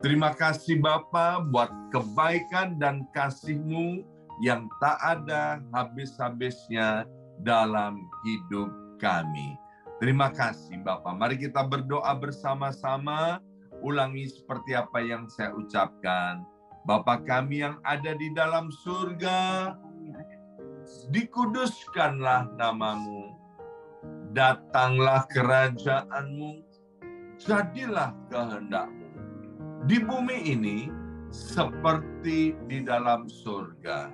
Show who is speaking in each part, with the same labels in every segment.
Speaker 1: Terima kasih Bapa buat kebaikan dan kasih-Mu yang tak ada habis-habisnya dalam hidup kami. Terima kasih Bapa. Mari kita berdoa bersama-sama. Ulangi seperti apa yang saya ucapkan. Bapa kami yang ada di dalam surga, dikuduskanlah nama-Mu. Datanglah kerajaan-Mu. Jadilah kehendak-Mu. Di bumi ini seperti di dalam surga.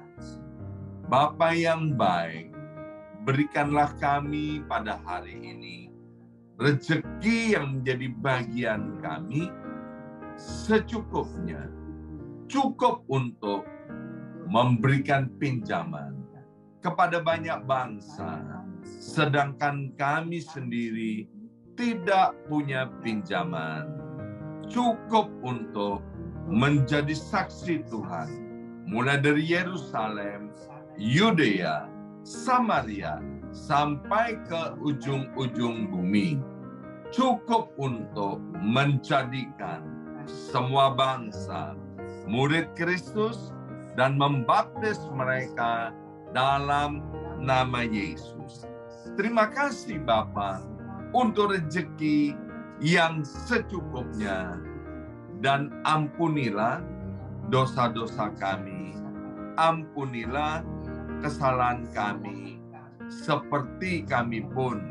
Speaker 1: Bapa yang baik, berikanlah kami pada hari ini rezeki yang menjadi bagian kami secukupnya, cukup untuk memberikan pinjaman kepada banyak bangsa, sedangkan kami sendiri tidak punya pinjaman. Cukup untuk menjadi saksi Tuhan, mulai dari Yerusalem, Yudea, Samaria, sampai ke ujung-ujung bumi. Cukup untuk menjadikan semua bangsa murid Kristus dan membaptis mereka dalam nama Yesus. Terima kasih Bapa untuk rezeki yang secukupnya, dan ampunilah dosa-dosa kami, ampunilah kesalahan kami, seperti kami pun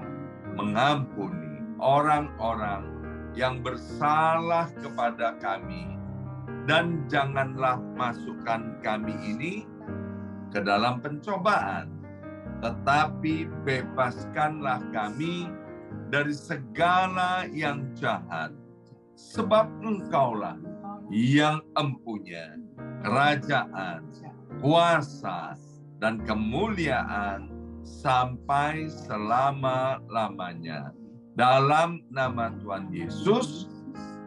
Speaker 1: mengampuni orang-orang yang bersalah kepada kami, dan janganlah masukkan kami ini ke dalam pencobaan, tetapi bebaskanlah kami dari segala yang jahat, sebab Engkaulah yang empunya kerajaan, kuasa, dan kemuliaan sampai selama-lamanya. Dalam nama Tuhan Yesus,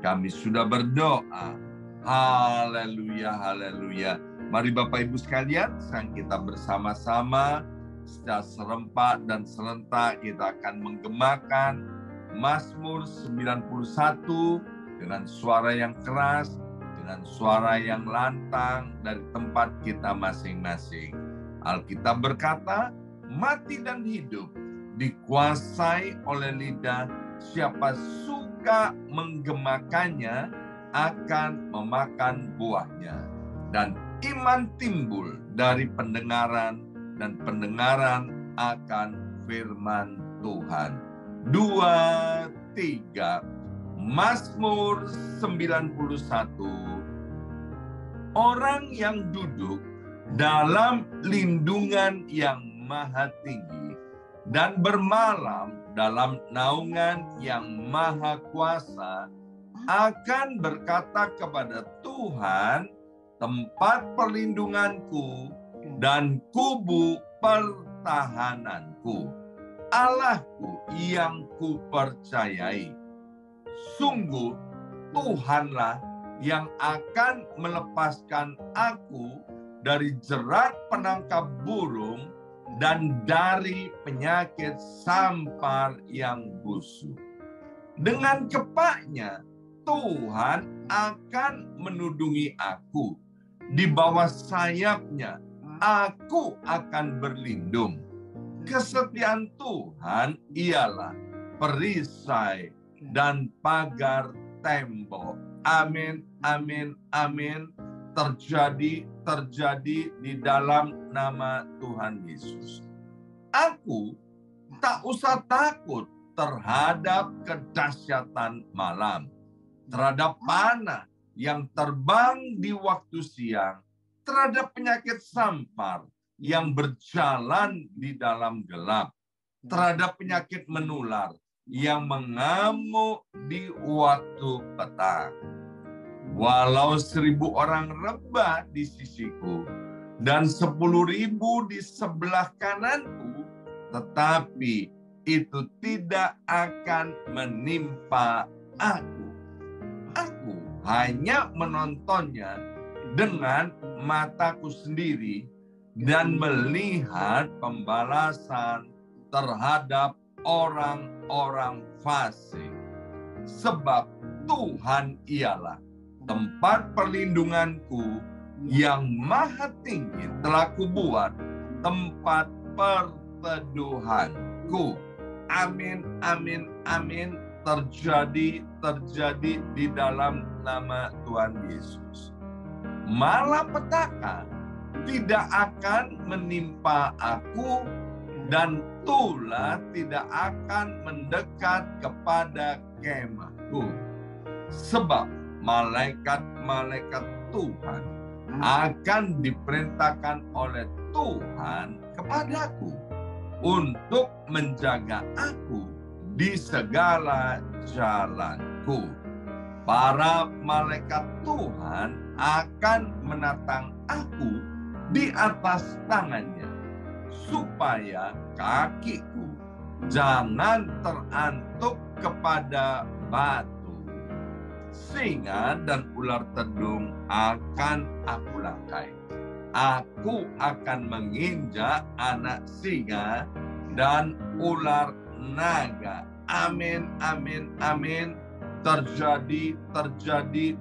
Speaker 1: kami sudah berdoa. Haleluya, haleluya. Mari Bapak Ibu sekalian, sekarang kita bersama-sama secara serempak dan serentak kita akan menggemakan Mazmur 91 dengan suara yang keras, dengan suara yang lantang dari tempat kita masing-masing. Alkitab berkata, mati dan hidup dikuasai oleh lidah, siapa suka menggemakannya akan memakan buahnya. Dan iman timbul dari pendengaran, dan pendengaran akan firman Tuhan. 2, 3. Mazmur 91. Orang yang duduk dalam lindungan yang maha tinggi dan bermalam dalam naungan yang maha kuasa akan berkata kepada Tuhan, tempat perlindunganku dan kubu pertahananku, Allahku yang kupercayai. Sungguh Tuhanlah yang akan melepaskan aku dari jerat penangkap burung dan dari penyakit sampar yang busuk. Dengan kepaknya Tuhan akan menudungi aku. Di bawah sayapnya aku akan berlindung. Kesetiaan Tuhan ialah perisai dan pagar tembok. Amin, amin, amin. Terjadi di dalam nama Tuhan Yesus. Aku tak usah takut terhadap kedahsyatan malam, terhadap panah yang terbang di waktu siang, terhadap penyakit sampar yang berjalan di dalam gelap, terhadap penyakit menular yang mengamuk di waktu petang. Walau 1.000 orang rebah di sisiku dan 10.000 di sebelah kananku, tetapi itu tidak akan menimpa aku. Aku hanya menontonnya dengan mataku sendiri dan melihat pembalasan terhadap orang-orang fasik. Sebab Tuhan ialah tempat perlindunganku yang maha tinggi telah kubuat tempat perteduhanku. Amin, amin, amin. Terjadi di dalam nama Tuhan Yesus. Malapetaka tidak akan menimpa aku, dan tulah tidak akan mendekat kepada kemahku. Sebab malaikat-malaikat Tuhan akan diperintahkan oleh Tuhan kepadaku untuk menjaga aku di segala jalanku. Para malaikat Tuhan akan menatang aku di atas tangannya, supaya kakiku jangan terantuk kepada batu. Singa dan ular tedung akan aku langkai. Aku akan menginjak anak singa dan ular naga. Amin, amin, amin. Terjadi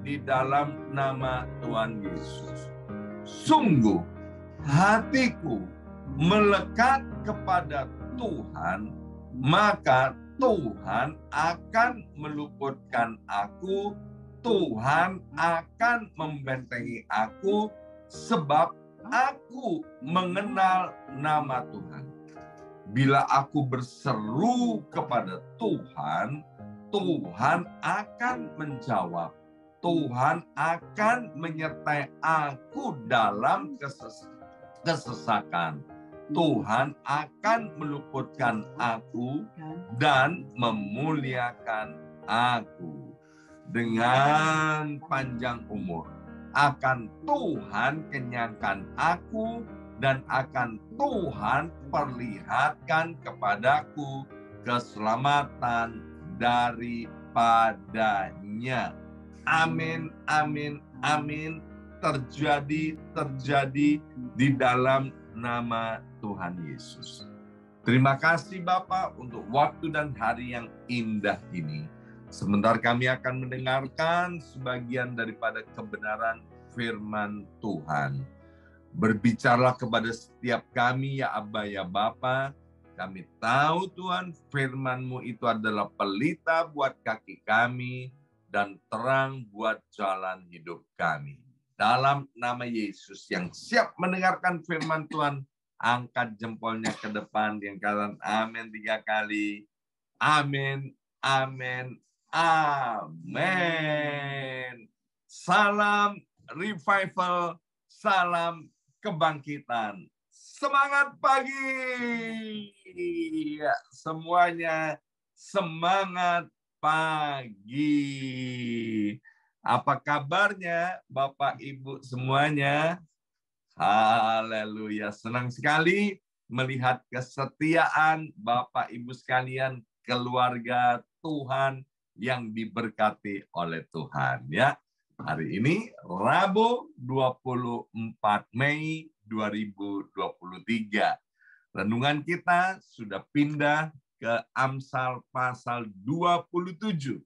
Speaker 1: di dalam nama Tuhan Yesus. Sungguh hatiku melekat kepada Tuhan, maka Tuhan akan meluputkan aku, Tuhan akan membentengi aku, sebab aku mengenal nama Tuhan. Bila aku berseru kepada Tuhan, Tuhan akan menjawab. Tuhan akan menyertai aku dalam kesesakan. Tuhan akan meluputkan aku dan memuliakan aku. Dengan panjang umur akan Tuhan kenyangkan aku, dan akan Tuhan perlihatkan kepadaku keselamatan daripadanya. Amin, amin, amin. Terjadi di dalam nama Tuhan Yesus. Terima kasih Bapak untuk waktu dan hari yang indah ini. Sebentar kami akan mendengarkan sebagian daripada kebenaran firman Tuhan. Berbicaralah kepada setiap kami ya Abba ya Bapa. Kami tahu Tuhan, firman-Mu itu adalah pelita buat kaki kami dan terang buat jalan hidup kami. Dalam nama Yesus, yang siap mendengarkan firman Tuhan, angkat jempolnya ke depan, yang katakan amin 3 kali. Amin, amin, amin. Salam revival, salam kebangkitan. Semangat pagi. Ya, semuanya semangat pagi. Apa kabarnya Bapak Ibu semuanya? Haleluya. Senang sekali melihat kesetiaan Bapak Ibu sekalian, keluarga Tuhan yang diberkati oleh Tuhan ya. Hari ini Rabu 24 Mei 2023. Renungan kita sudah pindah ke Amsal pasal 27.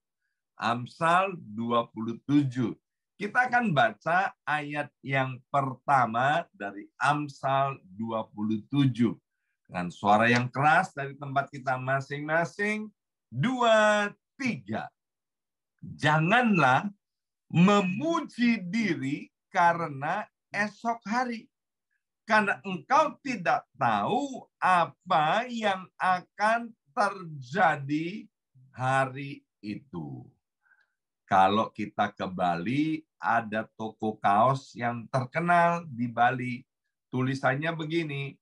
Speaker 1: Amsal 27. Kita akan baca ayat yang pertama dari Amsal 27. Dengan suara yang keras dari tempat kita masing-masing. 2, 3. Janganlah memuji diri karena esok hari, karena engkau tidak tahu apa yang akan terjadi hari itu. Kalau kita ke Bali, ada toko kaos yang terkenal di Bali. Tulisannya begini,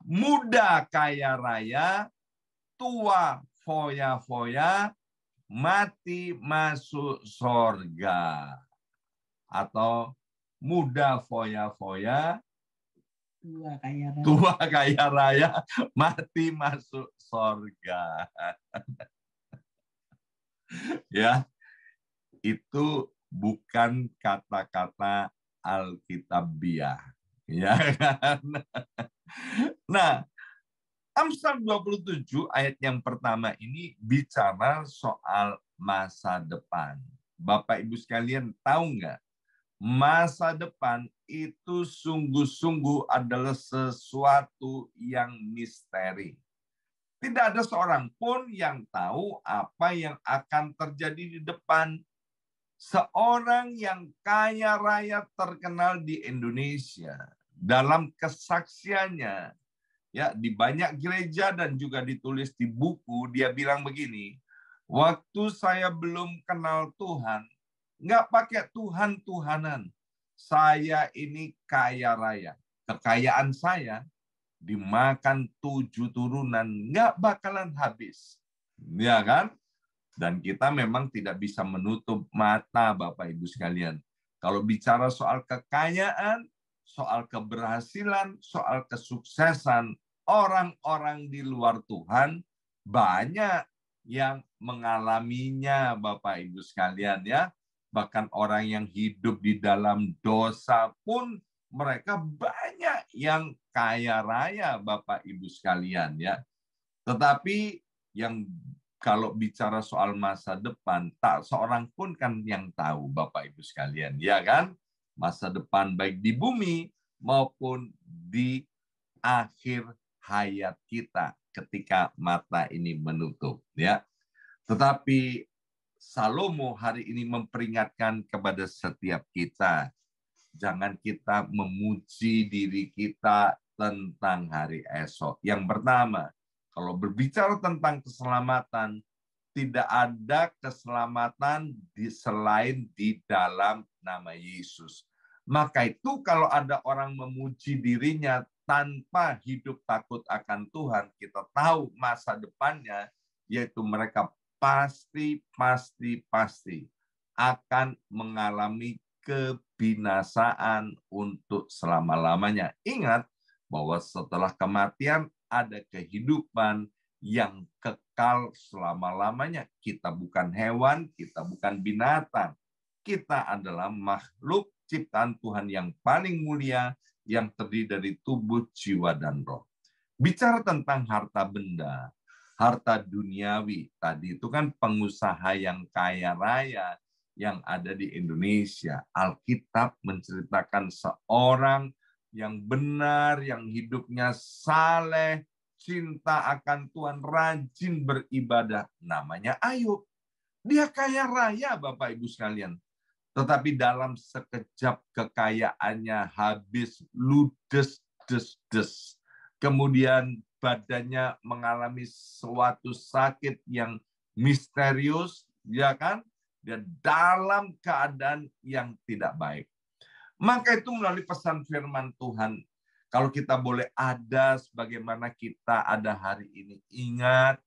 Speaker 1: muda kaya raya, tua foya-foya, mati masuk sorga. Atau muda foya-foya, tua kaya raya, mati masuk sorga. Ya, itu bukan kata-kata Alkitabiah. Ya kan? Nah, Amsal 27 ayat yang pertama ini bicara soal masa depan. Bapak Ibu sekalian tahu nggak? Masa depan itu sungguh-sungguh adalah sesuatu yang misteri. Tidak ada seorang pun yang tahu apa yang akan terjadi di depan. Seorang yang kaya raya terkenal di Indonesia, dalam kesaksiannya, ya di banyak gereja dan juga ditulis di buku, dia bilang begini, waktu saya belum kenal Tuhan, nggak pakai Tuhan-Tuhanan. Saya ini kaya raya. Kekayaan saya dimakan 7 turunan, nggak bakalan habis. Ya kan? Dan kita memang tidak bisa menutup mata, Bapak Ibu sekalian. Kalau bicara soal kekayaan, soal keberhasilan, soal kesuksesan, orang-orang di luar Tuhan banyak yang mengalaminya, Bapak Ibu sekalian ya. Bahkan orang yang hidup di dalam dosa pun mereka banyak yang kaya raya, Bapak Ibu sekalian ya. Tetapi yang kalau bicara soal masa depan, tak seorang pun kan yang tahu, Bapak Ibu sekalian, ya kan? Masa depan baik di bumi maupun di akhir hayat kita ketika mata ini menutup, ya. Tetapi Salomo hari ini memperingatkan kepada setiap kita, jangan kita memuji diri kita tentang hari esok. Yang pertama, kalau berbicara tentang keselamatan, tidak ada keselamatan selain di dalam nama Yesus. Maka itu kalau ada orang memuji dirinya tanpa hidup takut akan Tuhan, kita tahu masa depannya, yaitu mereka pasti akan mengalami kebinasaan untuk selama-lamanya. Ingat bahwa setelah kematian ada kehidupan yang kekal selama-lamanya. Kita bukan hewan, kita bukan binatang. Kita adalah makhluk ciptaan Tuhan yang paling mulia, yang terdiri dari tubuh, jiwa, dan roh. Bicara tentang harta benda, harta duniawi, tadi itu kan pengusaha yang kaya raya yang ada di Indonesia. Alkitab menceritakan seorang yang benar, yang hidupnya saleh, cinta akan Tuhan, rajin beribadah, namanya Ayub. Dia kaya raya, Bapak Ibu sekalian. Tetapi dalam sekejap kekayaannya habis ludes, des. Kemudian badannya mengalami suatu sakit yang misterius, ya kan? Dan dalam keadaan yang tidak baik. Maka itu melalui pesan firman Tuhan, kalau kita boleh ada sebagaimana kita ada hari ini, ingat.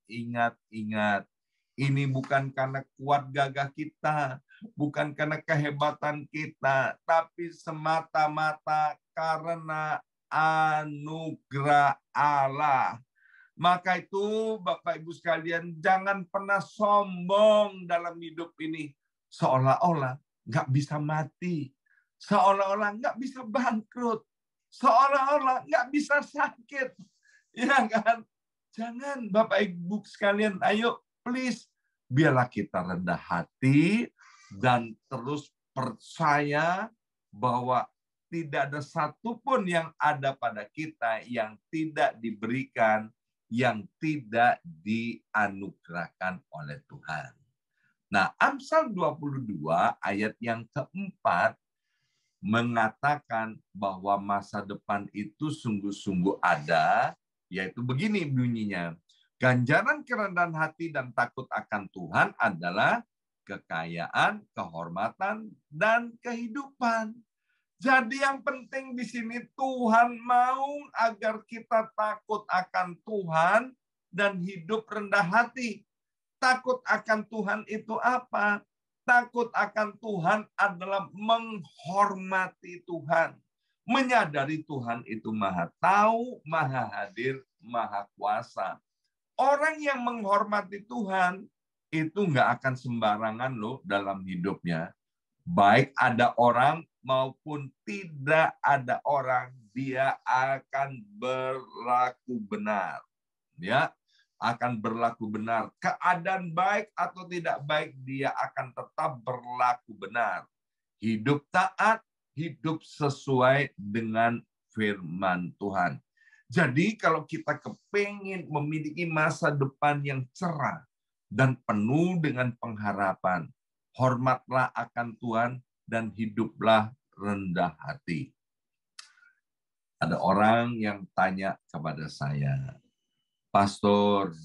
Speaker 1: Ini bukan karena kuat gagah kita, bukan karena kehebatan kita, tapi semata-mata karena anugerah Allah. Maka itu Bapak Ibu sekalian, jangan pernah sombong dalam hidup ini. Seolah-olah nggak bisa mati. Seolah-olah nggak bisa bangkrut. Seolah-olah nggak bisa sakit. Ya kan? Jangan Bapak Ibu sekalian, ayo please. Biarlah kita rendah hati dan terus percaya bahwa tidak ada satupun yang ada pada kita yang tidak diberikan, yang tidak dianugerahkan oleh Tuhan. Nah, Amsal 22 ayat yang keempat mengatakan bahwa masa depan itu sungguh-sungguh ada, yaitu begini bunyinya. Ganjaran kerendahan hati dan takut akan Tuhan adalah kekayaan, kehormatan, dan kehidupan. Jadi yang penting di sini Tuhan mau agar kita takut akan Tuhan dan hidup rendah hati. Takut akan Tuhan itu apa? Takut akan Tuhan adalah menghormati Tuhan. Menyadari Tuhan itu maha tahu, maha hadir, maha kuasa. Orang yang menghormati Tuhan itu nggak akan sembarangan loh dalam hidupnya. Baik ada orang maupun tidak ada orang, dia akan berlaku benar. Ya, akan berlaku benar. Keadaan baik atau tidak baik, dia akan tetap berlaku benar. Hidup taat, hidup sesuai dengan firman Tuhan. Jadi kalau kita kepingin memiliki masa depan yang cerah dan penuh dengan pengharapan, hormatlah akan Tuhan dan hiduplah rendah hati. Ada orang yang tanya kepada saya, Pastor,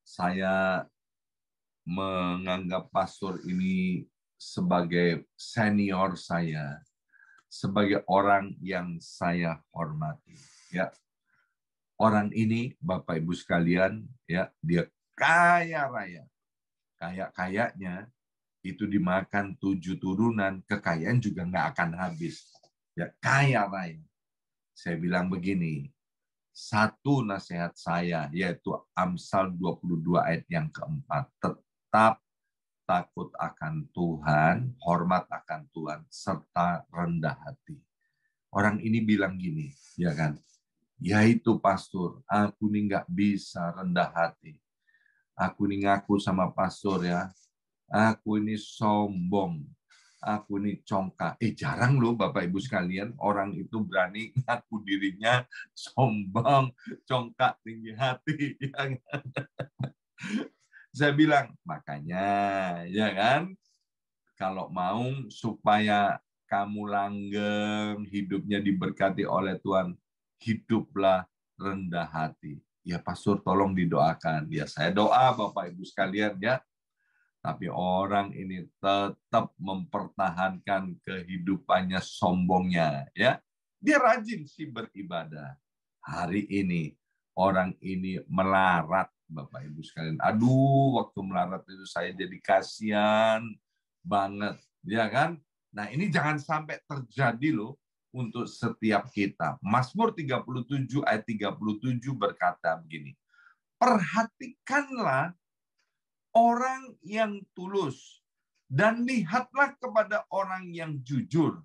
Speaker 1: saya menganggap pastor ini sebagai senior saya, sebagai orang yang saya hormati. Ya, orang ini, Bapak Ibu sekalian, ya, dia kaya raya, kayaknya itu dimakan 7 turunan, kekayaan juga nggak akan habis. Ya, kaya raya. Saya bilang begini, satu nasihat saya, yaitu Amsal 22 ayat yang keempat. Tetap takut akan Tuhan, hormat akan Tuhan, serta rendah hati. Orang ini bilang gini, ya kan? Ya itu pastor, aku ini nggak bisa rendah hati. Aku ini ngaku sama pastor ya, aku ini sombong. Aku ini congkak. Jarang loh Bapak Ibu sekalian, orang itu berani ngaku dirinya sombong, congkak, tinggi hati. Saya bilang, makanya ya kan, kalau mau supaya kamu langgeng, hidupnya diberkati oleh Tuhan, hiduplah rendah hati. Ya pastor tolong didoakan. Ya saya doa Bapak Ibu sekalian ya. Tapi orang ini tetap mempertahankan kehidupannya sombongnya, ya. Dia rajin sih beribadah. Hari ini orang ini melarat, Bapak Ibu sekalian. Aduh, waktu melarat itu saya jadi kasihan banget, ya kan? Nah, ini jangan sampai terjadi loh untuk setiap kita. Mazmur 37 ayat 37 berkata begini. Perhatikanlah orang yang tulus, dan lihatlah kepada orang yang jujur.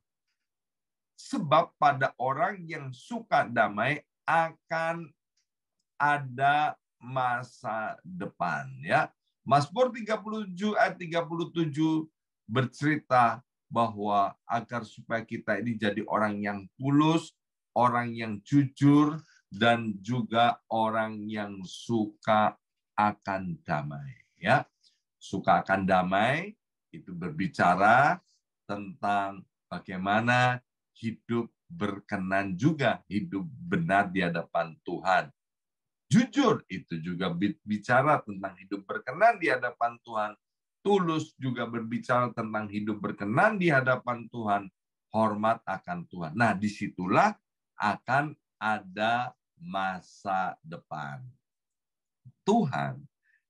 Speaker 1: Sebab pada orang yang suka damai akan ada masa depan. Ya, Mazmur 37 ayat 37 bercerita bahwa agar supaya kita ini jadi orang yang tulus, orang yang jujur, dan juga orang yang suka akan damai. Ya, suka akan damai itu berbicara tentang bagaimana hidup berkenan juga, hidup benar di hadapan Tuhan. Jujur itu juga bicara tentang hidup berkenan di hadapan Tuhan. Tulus juga berbicara tentang hidup berkenan di hadapan Tuhan. Hormat akan Tuhan. Nah, disitulah akan ada masa depan. Tuhan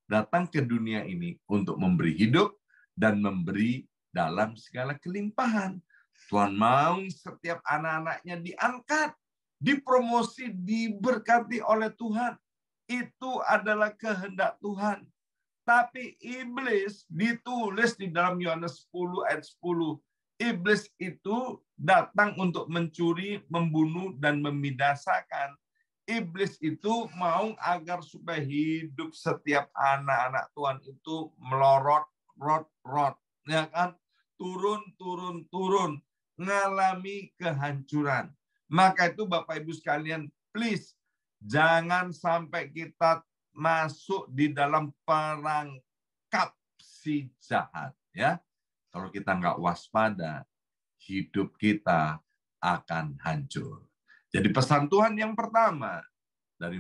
Speaker 1: datang ke dunia ini untuk memberi hidup dan memberi dalam segala kelimpahan. Tuhan mau setiap anak-anaknya diangkat, dipromosi, diberkati oleh Tuhan. Itu adalah kehendak Tuhan. Tapi iblis ditulis di dalam Yohanes 10 ayat 10. Iblis itu datang untuk mencuri, membunuh, dan membinasakan. Iblis itu mau agar supaya hidup setiap anak-anak Tuhan itu melorot, rot, ya kan? Turun, ngalami kehancuran. Maka itu Bapak Ibu sekalian, please, jangan sampai kita masuk di dalam perangkap si jahat. Ya, kalau kita nggak waspada, hidup kita akan hancur. Jadi pesan Tuhan yang pertama dari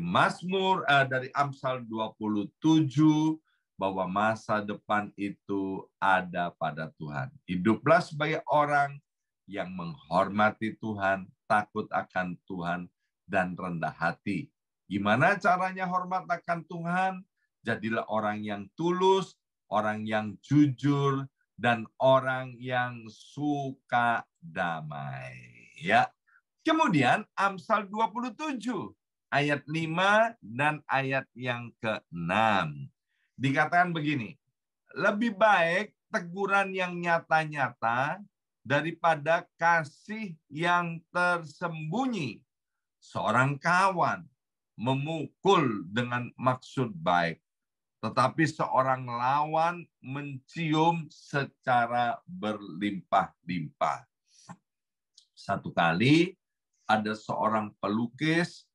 Speaker 1: dari Amsal 27 bahwa masa depan itu ada pada Tuhan. Hiduplah sebagai orang yang menghormati Tuhan, takut akan Tuhan, dan rendah hati. Gimana caranya hormat akan Tuhan? Jadilah orang yang tulus, orang yang jujur, dan orang yang suka damai. Ya. Kemudian Amsal 27 ayat 5 dan ayat yang ke-6. Dikatakan begini, lebih baik teguran yang nyata-nyata daripada kasih yang tersembunyi. Seorang kawan memukul dengan maksud baik, tetapi seorang lawan mencium secara berlimpah-limpah. Satu kali ada seorang pelukis,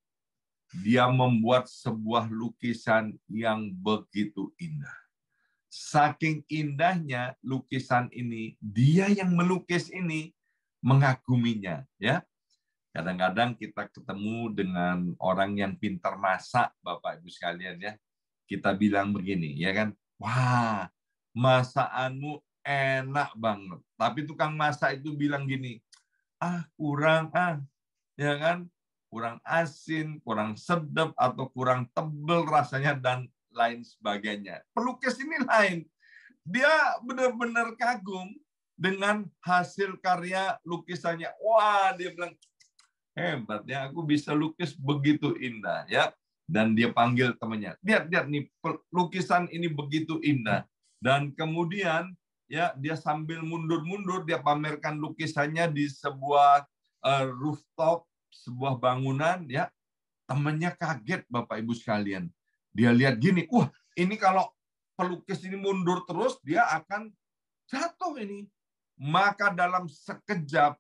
Speaker 1: dia membuat sebuah lukisan yang begitu indah. Saking indahnya lukisan ini, dia yang melukis ini mengaguminya, ya. Kadang-kadang kita ketemu dengan orang yang pintar masak, Bapak Ibu sekalian, ya. Kita bilang begini, ya kan? Wah, masakanmu enak banget. Tapi tukang masak itu bilang gini, kurang, ya kan? Kurang asin, kurang sedap, atau kurang tebal rasanya, dan lain sebagainya. Pelukis ini lain. Dia benar-benar kagum dengan hasil karya lukisannya. Wah, dia bilang, hebat ya, aku bisa lukis begitu indah, ya. Dan dia panggil temannya, lihat nih, lukisan ini begitu indah. Dan kemudian ya, dia sambil mundur-mundur, dia pamerkan lukisannya di sebuah rooftop, sebuah bangunan, ya. Temannya kaget, Bapak Ibu sekalian. Dia lihat gini, wah, ini kalau pelukis ini mundur terus, dia akan jatuh ini. Maka dalam sekejap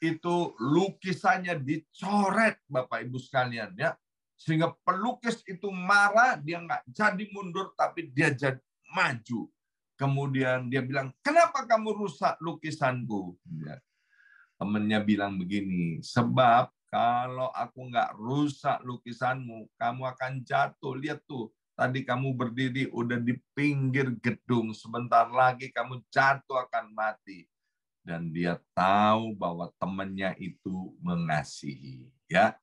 Speaker 1: itu lukisannya dicoret, Bapak Ibu sekalian, ya. Sehingga pelukis itu marah, dia nggak jadi mundur, tapi dia jadi maju. Kemudian dia bilang, kenapa kamu rusak lukisanku? Ya. Temennya bilang begini, sebab kalau aku nggak rusak lukisanmu, kamu akan jatuh. Lihat tuh, tadi kamu berdiri udah di pinggir gedung, sebentar lagi kamu jatuh akan mati. Dan dia tahu bahwa temannya itu mengasihi, ya.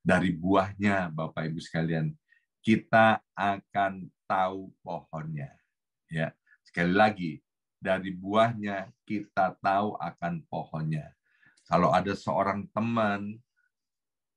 Speaker 1: Dari buahnya, Bapak Ibu sekalian, kita akan tahu pohonnya, ya. Sekali lagi, dari buahnya kita tahu akan pohonnya. Kalau ada seorang teman,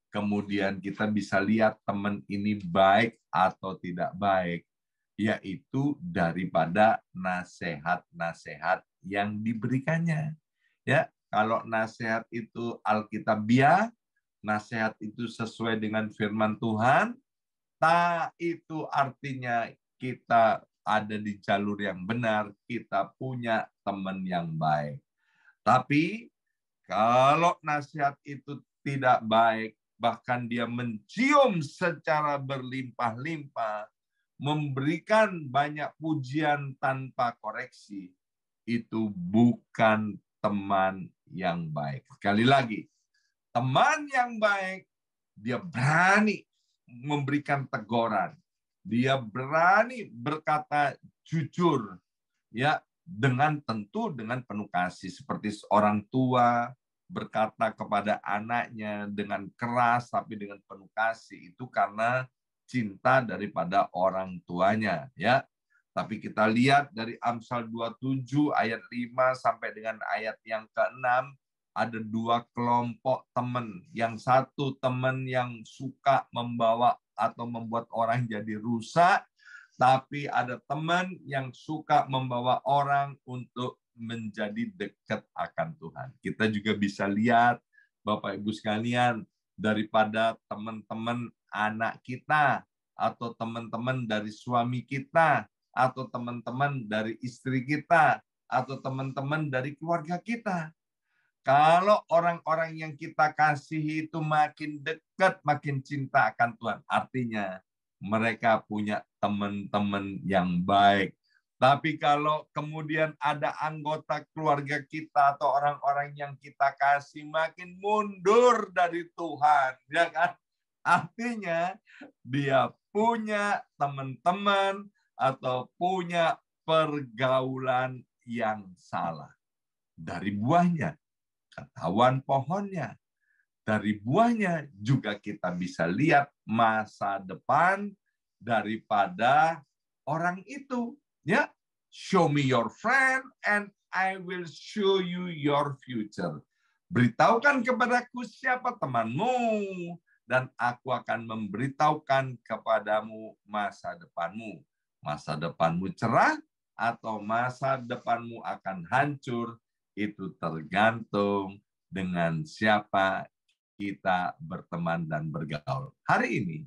Speaker 1: kemudian kita bisa lihat teman ini baik atau tidak baik, yaitu daripada nasihat-nasihat yang diberikannya. Ya, kalau nasihat itu alkitabiah, nasihat itu sesuai dengan firman Tuhan, itu artinya kita ada di jalur yang benar, kita punya teman yang baik. Tapi kalau nasihat itu tidak baik, bahkan dia mencium secara berlimpah-limpah, memberikan banyak pujian tanpa koreksi, itu bukan teman yang baik. Sekali lagi, teman yang baik, dia berani memberikan teguran. Dia berani berkata jujur, ya, tentu dengan penuh kasih, seperti seorang tua berkata kepada anaknya dengan keras tapi dengan penuh kasih, itu karena cinta daripada orang tuanya, ya. Tapi kita lihat dari Amsal 27 ayat 5 sampai dengan ayat yang ke-6, ada dua kelompok teman. Yang satu teman yang suka membawa atau membuat orang jadi rusak, tapi ada teman yang suka membawa orang untuk menjadi dekat akan Tuhan. Kita juga bisa lihat, Bapak Ibu sekalian, daripada teman-teman anak kita, atau teman-teman dari suami kita, atau teman-teman dari istri kita, atau teman-teman dari keluarga kita. Kalau orang-orang yang kita kasihi itu makin dekat, makin cinta akan Tuhan, artinya mereka punya teman-teman yang baik. Tapi kalau kemudian ada anggota keluarga kita atau orang-orang yang kita kasih makin mundur dari Tuhan, ya kan? Artinya dia punya teman-teman atau punya pergaulan yang salah. Dari buahnya ketahuan pohonnya. Dari buahnya juga kita bisa lihat masa depan daripada orang itu. Ya, show me your friend and I will show you your future. Beritahukan kepadaku siapa temanmu dan aku akan memberitahukan kepadamu masa depanmu. Masa depanmu cerah atau masa depanmu akan hancur, itu tergantung dengan siapa kita berteman dan bergaul. Hari ini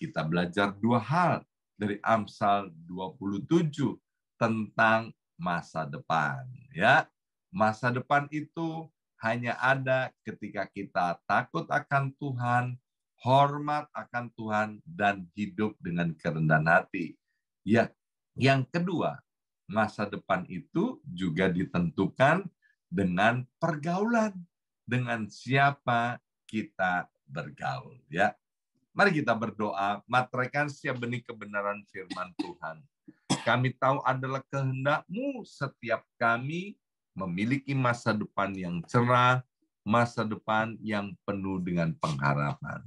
Speaker 1: kita belajar 2 hal dari Amsal 27 tentang masa depan. Ya, masa depan itu hanya ada ketika kita takut akan Tuhan, hormat akan Tuhan, dan hidup dengan kerendahan hati. Ya, yang kedua, masa depan itu juga ditentukan dengan pergaulan, dengan siapa kita bergaul. Ya, mari kita berdoa, materaikan setiap benih kebenaran firman Tuhan. Kami tahu adalah kehendak-Mu setiap kami memiliki masa depan yang cerah, masa depan yang penuh dengan pengharapan.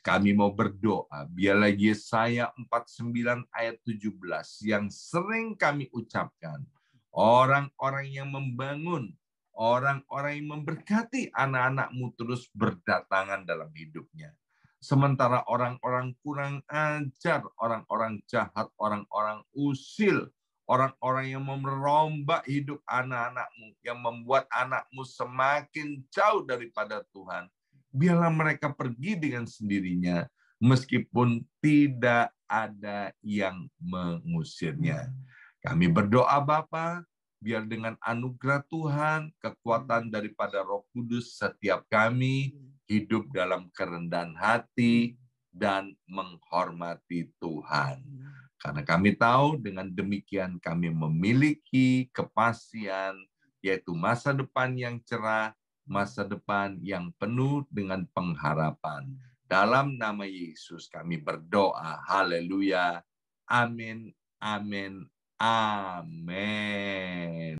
Speaker 1: Kami mau berdoa, biarlah Yesaya 49 ayat 17 yang sering kami ucapkan, orang-orang yang membangun, orang-orang yang memberkati anak-anak-Mu terus berdatangan dalam hidupnya. Sementara orang-orang kurang ajar, orang-orang jahat, orang-orang usil, orang-orang yang merombak hidup anak-anak-Mu, yang membuat anak-Mu semakin jauh daripada Tuhan. Biarlah mereka pergi dengan sendirinya, meskipun tidak ada yang mengusirnya. Kami berdoa Bapa, biar dengan anugerah Tuhan, kekuatan daripada Roh Kudus setiap kami hidup dalam kerendahan hati dan menghormati Tuhan. Karena kami tahu dengan demikian kami memiliki kepastian, yaitu masa depan yang cerah, masa depan yang penuh dengan pengharapan. Dalam nama Yesus kami berdoa. Haleluya. Amin. Amin. Amin.